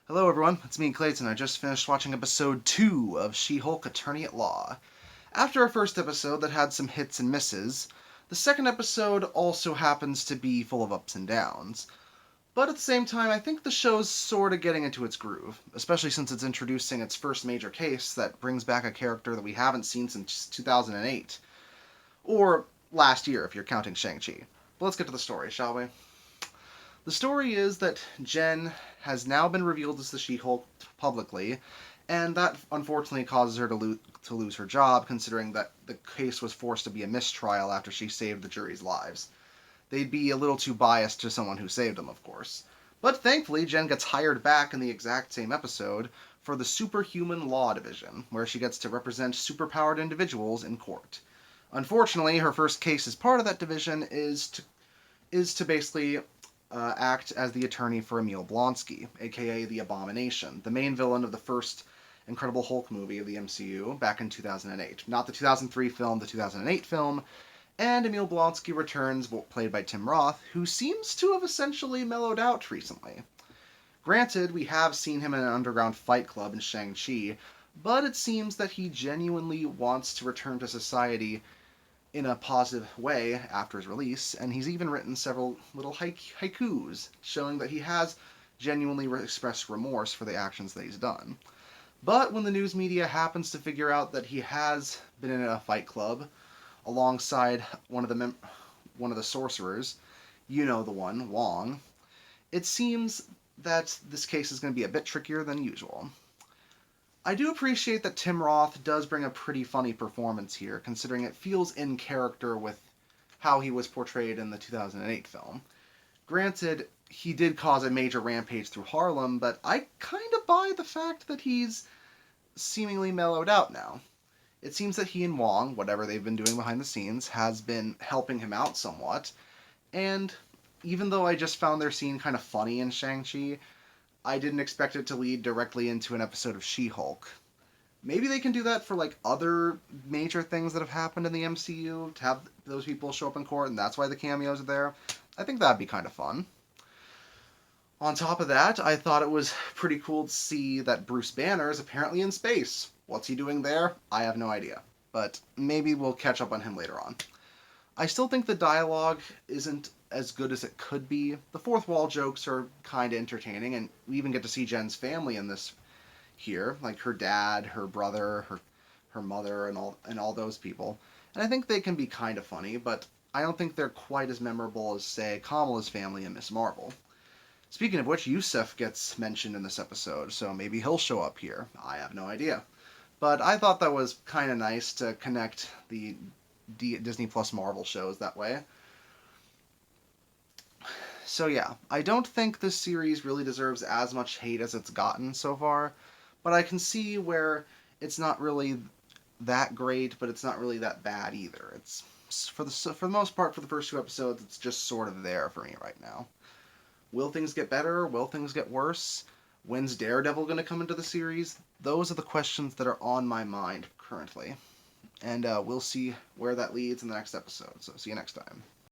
Hello everyone, it's me Clayton. I just finished watching episode 2 of She-Hulk Attorney at Law. After our first episode that had some hits and misses, the second episode also happens to be full of ups and downs. But at the same time, I think the show's sort of getting into its groove, especially since it's introducing its first major case that brings back a character that we haven't seen since 2008. Or last year, if you're counting Shang-Chi. But let's get to the story, shall we? The story is that Jen has now been revealed as the She-Hulk publicly, and that unfortunately causes her to lose her job, considering that the case was forced to be a mistrial after she saved the jury's lives. They'd be a little too biased to someone who saved them, of course. But thankfully, Jen gets hired back in the exact same episode for the Superhuman Law Division, where she gets to represent superpowered individuals in court. Unfortunately, her first case as part of that division is to basically act as the attorney for Emil Blonsky, aka the Abomination, the main villain of the first Incredible Hulk movie of the MCU back in 2008. Not the 2003 film, the 2008 film. And Emil Blonsky returns, played by Tim Roth, who seems to have essentially mellowed out recently. Granted, we have seen him in an underground fight club in Shang-Chi, but it seems that he genuinely wants to return to society in a positive way after his release, and he's even written several little haikus showing that he has genuinely expressed remorse for the actions that he's done. But when the news media happens to figure out that he has been in a fight club alongside one of the sorcerers, you know the one, Wong, it seems that this case is going to be a bit trickier than usual. I do appreciate that Tim Roth does bring a pretty funny performance here, considering it feels in character with how he was portrayed in the 2008 film. Granted, he did cause a major rampage through Harlem, but I kind of buy the fact that he's seemingly mellowed out now. It seems that he and Wong, whatever they've been doing behind the scenes, has been helping him out somewhat, and even though I just found their scene kind of funny in Shang-Chi, I didn't expect it to lead directly into an episode of She-Hulk. Maybe they can do that for like other major things that have happened in the MCU, to have those people show up in court, and that's why the cameos are there. I think that'd be kind of fun. On top of that, I thought it was pretty cool to see that Bruce Banner is apparently in space. What's he doing there? I have no idea. But maybe we'll catch up on him later on. I still think the dialogue isn't as good as it could be. The fourth wall jokes are kind of entertaining, and we even get to see Jen's family in this here, like her dad, her brother, her mother, and all those people. And I think they can be kind of funny, but I don't think they're quite as memorable as, say, Kamala's family in Miss Marvel. Speaking of which, Yusuf gets mentioned in this episode, so maybe he'll show up here. I have no idea. But I thought that was kind of nice to connect the Disney Plus Marvel shows that way. So yeah, I don't think this series really deserves as much hate as it's gotten so far, but I can see where it's not really that great, but it's not really that bad either. It's for the most part, for the first 2 episodes, it's just sort of there for me right now. Will things get better? Will things get worse? When's Daredevil going to come into the series? Those are the questions that are on my mind currently. And we'll see where that leads in the next episode. So see you next time.